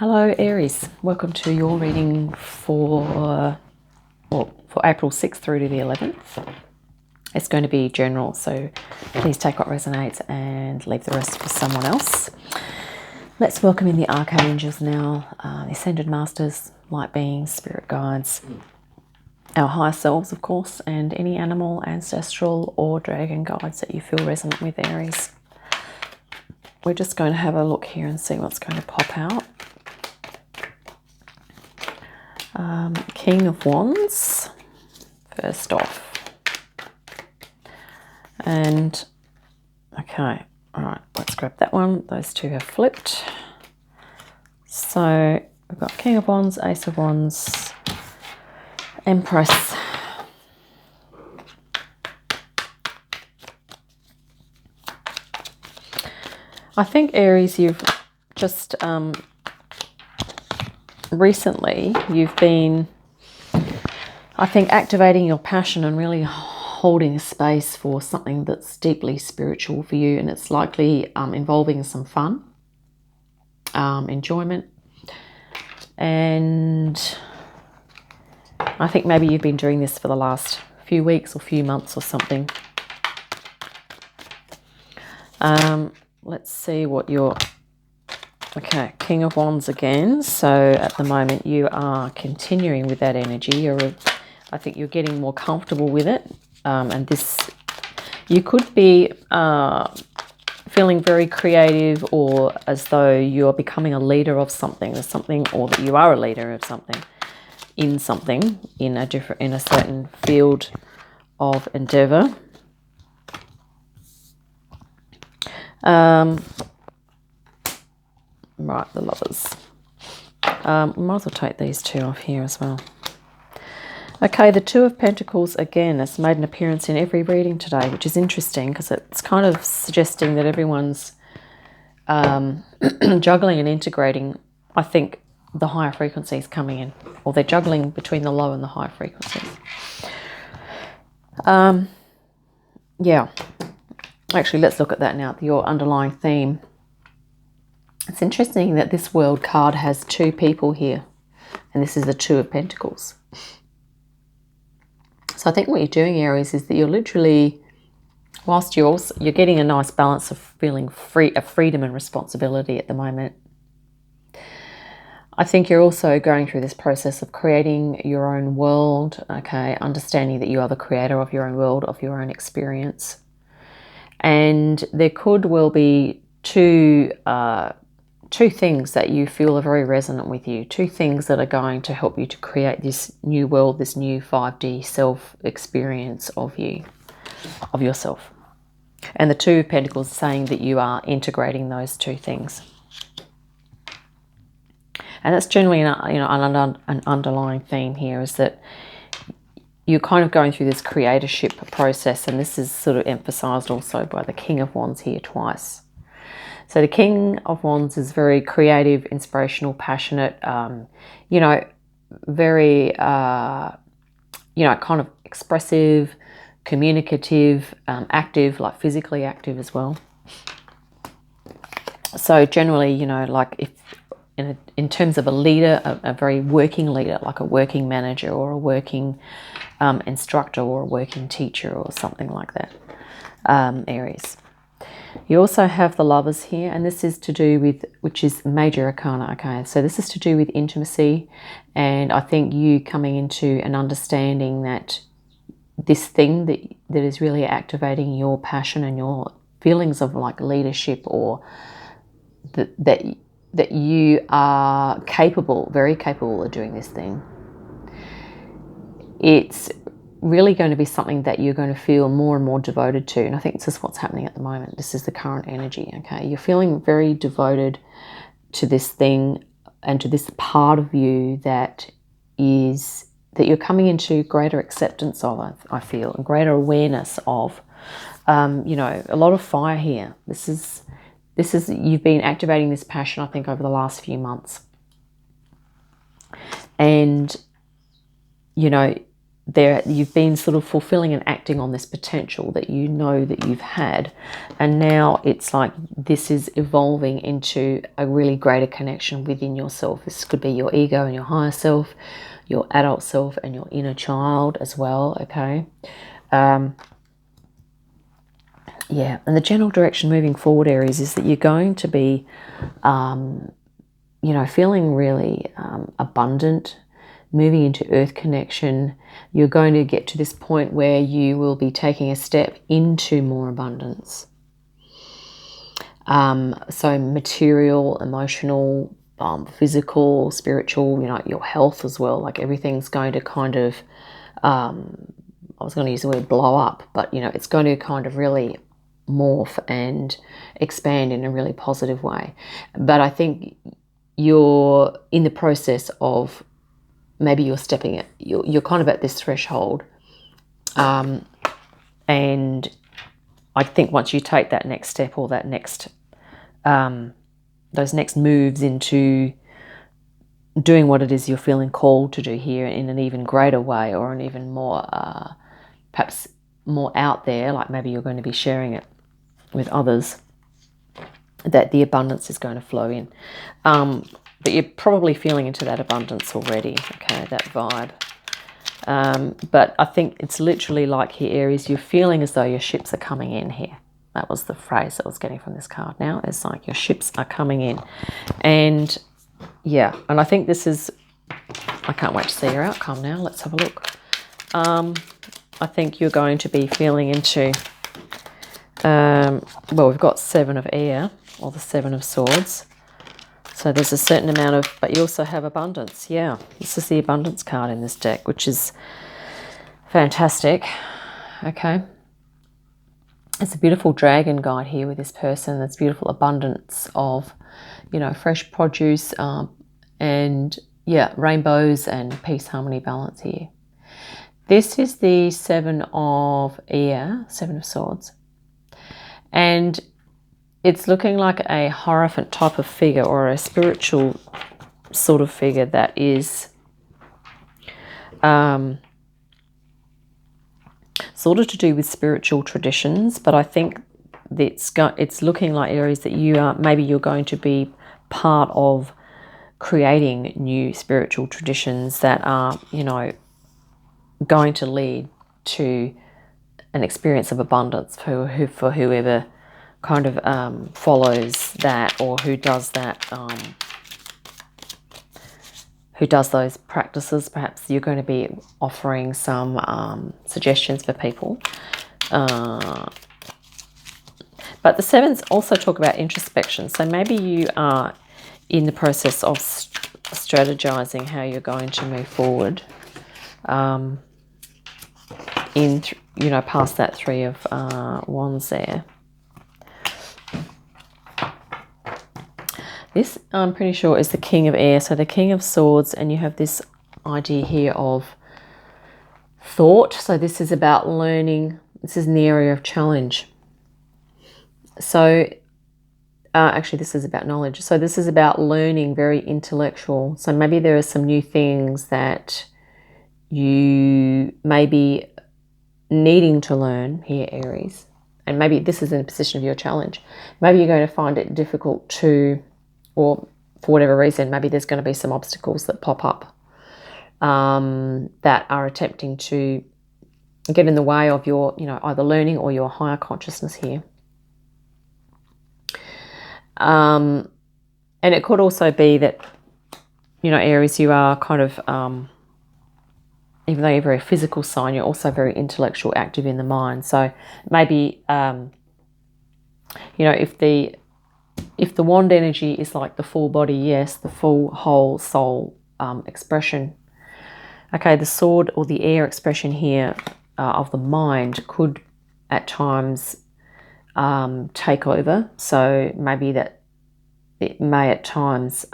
Hello Aries, welcome to your reading for April 6th through to the 11th. It's going to be general, so please take what resonates and leave the rest for someone else. Let's welcome in the archangels now, the ascended masters, light beings, spirit guides, our higher selves of course, and any animal, ancestral or dragon guides that you feel resonant with, Aries. We're just going to have a look here and see what's going to pop out. King of Wands, first off. And, okay, all right, let's grab that one. Those two have flipped. So, we've got King of Wands, Ace of Wands, Empress. I think, Aries, you've just recently you've been, I think, activating your passion and really holding a space for something that's deeply spiritual for you, and it's likely involving some fun, enjoyment, and I think maybe you've been doing this for the last few weeks or few months or something. Let's see what your... Okay, King of Wands again. So at the moment you are continuing with that energy. I think you're getting more comfortable with it. And this, you could be feeling very creative, or as though you're becoming a leader of something, or that you are a leader of something, in a certain field of endeavor. Right, the Lovers. We might as well take these two off here as well. Okay, the Two of Pentacles again has made an appearance in every reading today, which is interesting because it's kind of suggesting that everyone's juggling and integrating, I think, the higher frequencies coming in, or they're juggling between the low and the high frequencies. Yeah, actually, let's look at that now, your underlying theme. It's interesting that this World card has two people here, and this is the Two of Pentacles. So I think what you're doing, Aries, is that you're literally, whilst you're getting a nice balance of feeling free, of freedom and responsibility at the moment, I think you're also going through this process of creating your own world, okay, understanding that you are the creator of your own world, of your own experience. And there could well be two things that you feel are very resonant with you, two things that are going to help you to create this new world, this new 5D self-experience of you, of yourself. And the Two of Pentacles is saying that you are integrating those two things. And that's generally an underlying theme here, is that you're kind of going through this creatorship process, and this is sort of emphasized also by the King of Wands here twice. So the King of Wands is very creative, inspirational, passionate, very, kind of expressive, communicative, active, like physically active as well. So generally, like if in terms of a leader, a very working leader, like a working manager or a working instructor or a working teacher or something like that, Aries. You also have the Lovers here, and this is to do with, which is major arcana, okay? So this is to do with intimacy, and I think you coming into an understanding that this thing that is really activating your passion and your feelings of like leadership, or that you are capable, very capable of doing this thing. It's really going to be something that you're going to feel more and more devoted to. And I think this is what's happening at the moment. This is the current energy, okay? You're feeling very devoted to this thing and to this part of you that you're coming into greater acceptance of, I feel, and greater awareness of. A lot of fire here. This is you've been activating this passion, I think, over the last few months. And, you've been sort of fulfilling and acting on this potential that you know that you've had, and now it's like this is evolving into a really greater connection within yourself. This could be your ego and your higher self, your adult self, and your inner child as well. Okay. Yeah, and the general direction moving forward, Aries, is that you're going to be feeling really abundant, moving into earth connection. You're going to get to this point where you will be taking a step into more abundance. So material, emotional, physical, spiritual, your health as well. Like everything's going to kind of, I was going to use the word blow up, but it's going to kind of really morph and expand in a really positive way. But I think you're in the process of, maybe you're stepping it, you're kind of at this threshold, and I think once you take that next step, or that next those next moves into doing what it is you're feeling called to do here in an even greater way, or an even more perhaps more out there, like maybe you're going to be sharing it with others, that the abundance is going to flow in. But you're probably feeling into that abundance already, okay, that vibe. But I think it's literally like here, Aries, you're feeling as though your ships are coming in here. That was the phrase I was getting from this card now. It's like your ships are coming in. And yeah, and I think this is, I can't wait to see your outcome now. Let's have a look. I think you're going to be feeling into, well, we've got 7 of air, or the 7 of swords. So there's a certain amount of, but you also have abundance. Yeah, this is the abundance card in this deck, which is fantastic. Okay. It's a beautiful dragon guide here with this person. There's beautiful abundance of, fresh produce, and yeah, rainbows and peace, harmony, balance here. This is the 7 of air, 7 of swords. And it's looking like a Hierophant type of figure, or a spiritual sort of figure that is sort of to do with spiritual traditions. But I think it's looking like, Aries, that you're going to be part of creating new spiritual traditions that are, going to lead to an experience of abundance for whoever kind of follows that, or who does that, who does those practices. Perhaps you're going to be offering some suggestions for people. But the 7s also talk about introspection. So maybe you are in the process of strategizing how you're going to move forward, past that 3 of wands there. This, I'm pretty sure, is the King of Air. So the King of Swords, and you have this idea here of thought. So this is about learning. This is an area of challenge. So actually, this is about knowledge. So this is about learning, very intellectual. So maybe there are some new things that you may be needing to learn here, Aries. And maybe this is in a position of your challenge. Maybe you're going to find it difficult to, or for whatever reason, maybe there's going to be some obstacles that pop up that are attempting to get in the way of your, either learning or your higher consciousness here. And it could also be that, Aries, you are kind of, even though you're a very physical sign, you're also very intellectual, active in the mind. So maybe, if the wand energy is like the full body, yes, the full whole soul expression. Okay, the sword or the air expression here of the mind could at times take over. So maybe that it may at times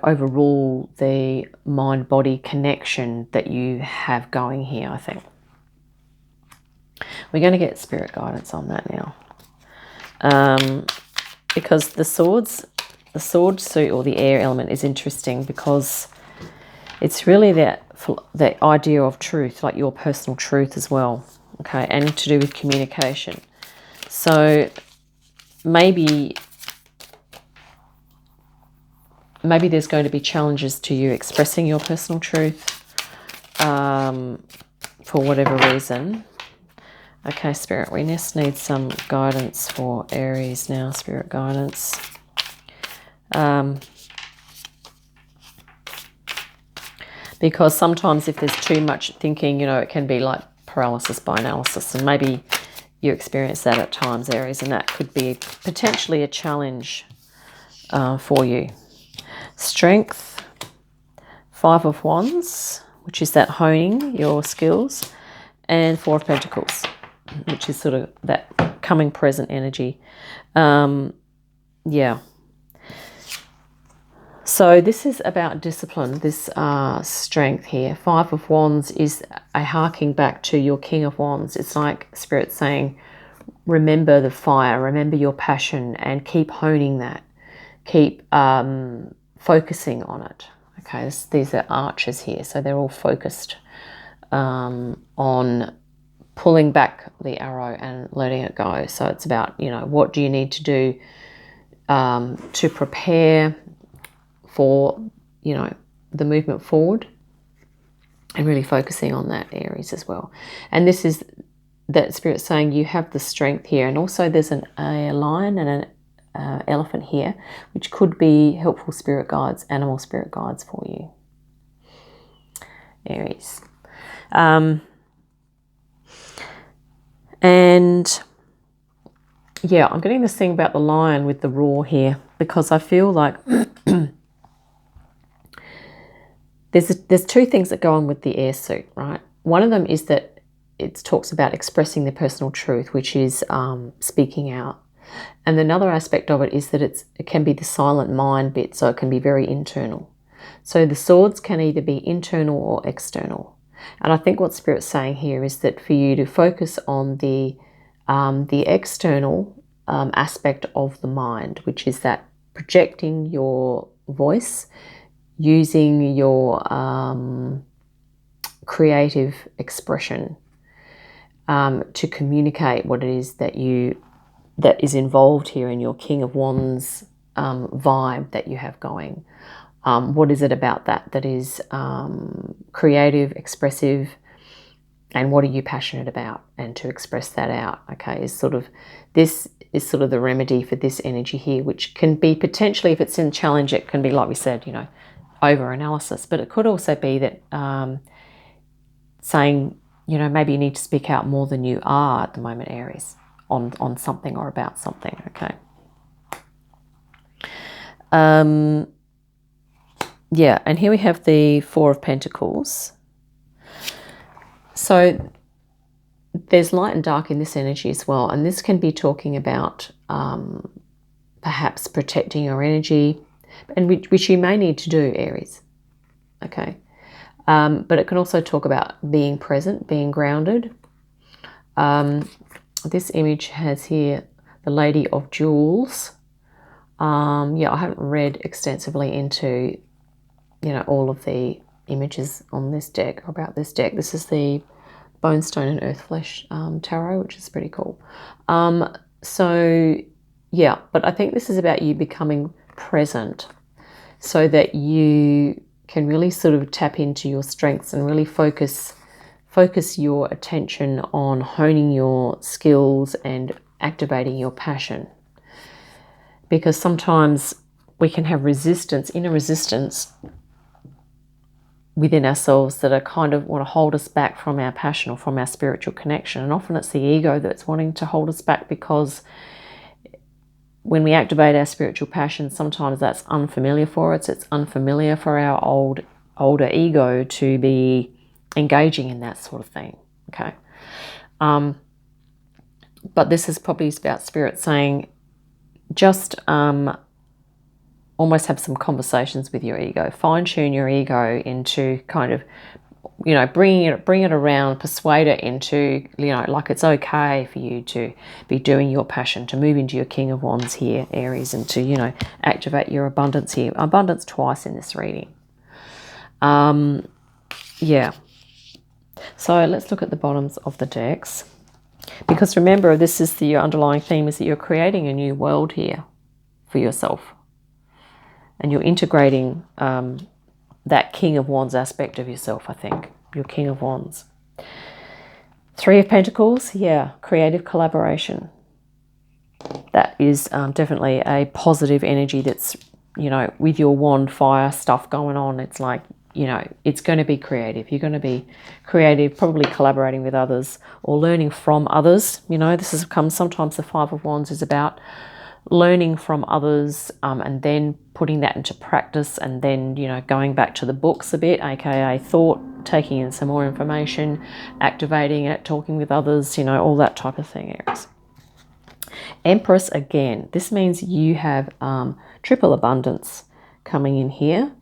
overrule the mind-body connection that you have going here, I think. We're going to get spirit guidance on that now. Because the sword suit, or the air element, is interesting because It's really that idea of truth, like your personal truth as well, okay, and to do with communication. So maybe there's going to be challenges to you expressing your personal truth for whatever reason. Okay, Spirit, we just need some guidance for Aries now, Spirit guidance. Because sometimes if there's too much thinking, it can be like paralysis by analysis. And maybe you experience that at times, Aries, and that could be potentially a challenge for you. Strength, 5 of Wands, which is that honing your skills, and 4 of Pentacles, which is sort of that coming present energy. Yeah. So this is about discipline, this strength here. 5 of Wands is a harking back to your King of Wands. It's like Spirit saying, remember the fire, remember your passion, and keep honing that. Keep focusing on it. Okay, these are archers here, so they're all focused on pulling back the arrow and letting it go. So it's about, what do you need to do to prepare for, the movement forward, and really focusing on that, Aries, as well. And this is that Spirit saying you have the strength here. And also there's a lion and an elephant here, which could be helpful spirit guides, animal spirit guides for you, Aries. And yeah, I'm getting this thing about the lion with the roar here, because I feel like there's 2 things that go on with the air suit, right? One of them is that it talks about expressing the personal truth, which is speaking out. And another aspect of it is that it can be the silent mind bit, so it can be very internal. So the swords can either be internal or external. And I think what Spirit's saying here is that for you to focus on the external aspect of the mind, which is that projecting your voice, using your creative expression to communicate what it is that is involved here in your King of Wands vibe that you have going. What is it about that is creative, expressive, and what are you passionate about? And to express that out, okay, this is sort of the remedy for this energy here, which can be potentially, if it's in challenge, it can be, like we said, over-analysis. But it could also be that saying, maybe you need to speak out more than you are at the moment, Aries, on something or about something, okay? Yeah, and here we have the 4 of Pentacles. So there's light and dark in this energy as well, and this can be talking about perhaps protecting your energy, and which you may need to do, Aries, okay? But it can also talk about being present, being grounded. This image has here the Lady of Jewels. Yeah, I haven't read extensively into, all of the images on this deck, or about this deck. This is the Bone, Stone and Earth Flesh tarot, which is pretty cool. So, yeah, but I think this is about you becoming present so that you can really sort of tap into your strengths and really focus your attention on honing your skills and activating your passion. Because sometimes we can have inner resistance within ourselves that are kind of want to hold us back from our passion or from our spiritual connection. And often it's the ego that's wanting to hold us back, because when we activate our spiritual passion, sometimes that's unfamiliar for us. It's unfamiliar for our older ego to be engaging in that sort of thing, okay? But this is probably about Spirit saying, just almost have some conversations with your ego, fine-tune your ego into kind of, bring it around, persuade it into, like it's okay for you to be doing your passion, to move into your King of Wands here, Aries, and to, activate your abundance here. Abundance twice in this reading. Yeah. So let's look at the bottoms of the decks. Because remember, this is the underlying theme, is that you're creating a new world here for yourself. And you're integrating that King of Wands aspect of yourself, I think. Your King of Wands. Three of Pentacles, yeah, creative collaboration. That is definitely a positive energy that's, you know, with your wand fire stuff going on. It's like, you know, it's going to be creative. You're going to be creative, probably collaborating with others or learning from others. You know, this has come, sometimes the Five of Wands is about learning from others and then putting that into practice, and then, you know, going back to the books a bit, aka thought, taking in some more information, activating it, talking with others, you know, all that type of thing, Aries. Empress, again, this means you have triple abundance coming in here,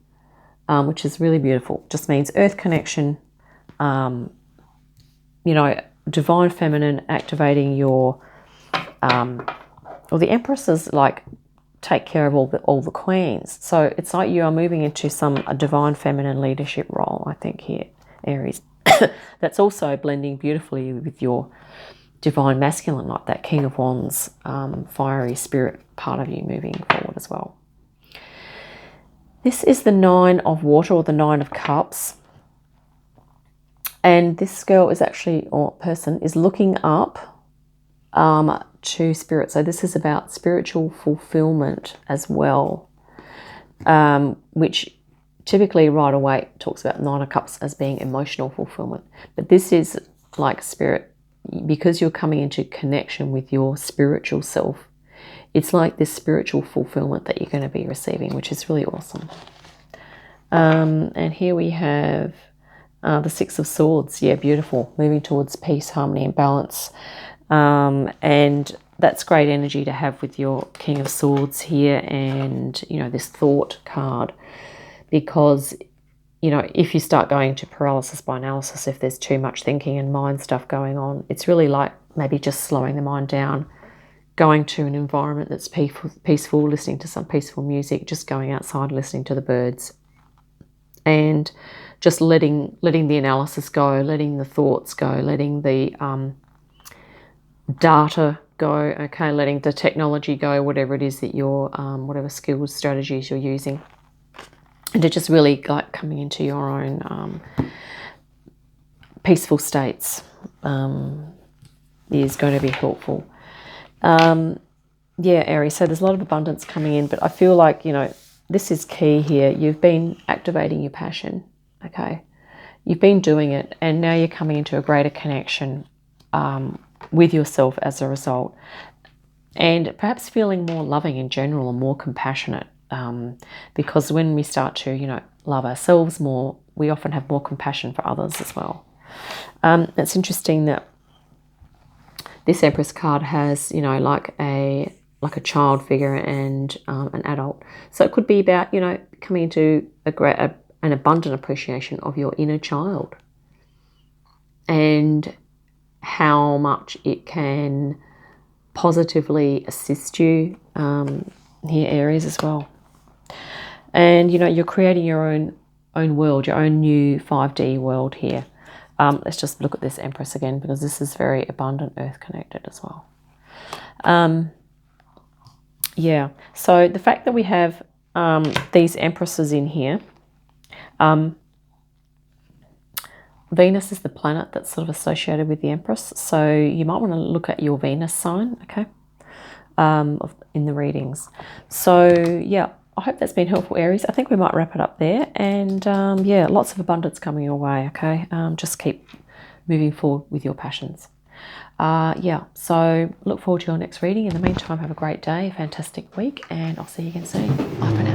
which is really beautiful. Just means earth connection, you know, divine feminine, activating your, well, the Empress is like, take care of all the queens. So it's like you are moving into a divine feminine leadership role, I think, here, Aries. That's also blending beautifully with your divine masculine, like that King of Wands, fiery spirit part of you moving forward as well. This is the Nine of Water, or the Nine of Cups. And this girl is actually, or person, is looking up to spirit. So this is about spiritual fulfillment as well, which typically right away talks about Nine of Cups as being emotional fulfillment. But this is like spirit, because you're coming into connection with your spiritual self. It's like this spiritual fulfillment that you're going to be receiving, which is really awesome. And here we have the Six of Swords. Yeah, beautiful. Moving towards peace, harmony, and balance. And that's great energy to have with your King of Swords here, and, you know, this thought card, because, you know, if you start going to paralysis by analysis, if there's too much thinking and mind stuff going on, it's really like maybe just slowing the mind down, going to an environment that's peaceful, listening to some peaceful music, just going outside, listening to the birds, and just letting the analysis go, letting the thoughts go, letting the data go, okay, letting the technology go, whatever it is that you're, whatever skills, strategies you're using, and to just really like coming into your own peaceful states is going to be helpful. Yeah, Aries, so there's a lot of abundance coming in, but I feel like, you know, this is key here. You've been activating your passion, okay? You've been doing it, and now you're coming into a greater connection with yourself as a result, and perhaps feeling more loving in general and more compassionate, because when we start to, you know, love ourselves more, we often have more compassion for others as well. It's interesting that this Empress card has, you know, like a child figure and an adult. So it could be about, you know, coming into an abundant appreciation of your inner child and how much it can positively assist you here, Aries, as well. And, you know, you're creating your own world, your own new 5D world here. Let's just look at this Empress again, because this is very abundant, earth connected as well. Yeah, so the fact that we have these Empresses in here, Venus is the planet that's sort of associated with the Empress, so you might want to look at your Venus sign, okay, in the readings. So yeah, I hope that's been helpful, Aries. I think we might wrap it up there, and yeah, lots of abundance coming your way, okay? Just keep moving forward with your passions. Yeah, so look forward to your next reading. In the meantime, have a great day, a fantastic week, and I'll see you again soon. Bye for now.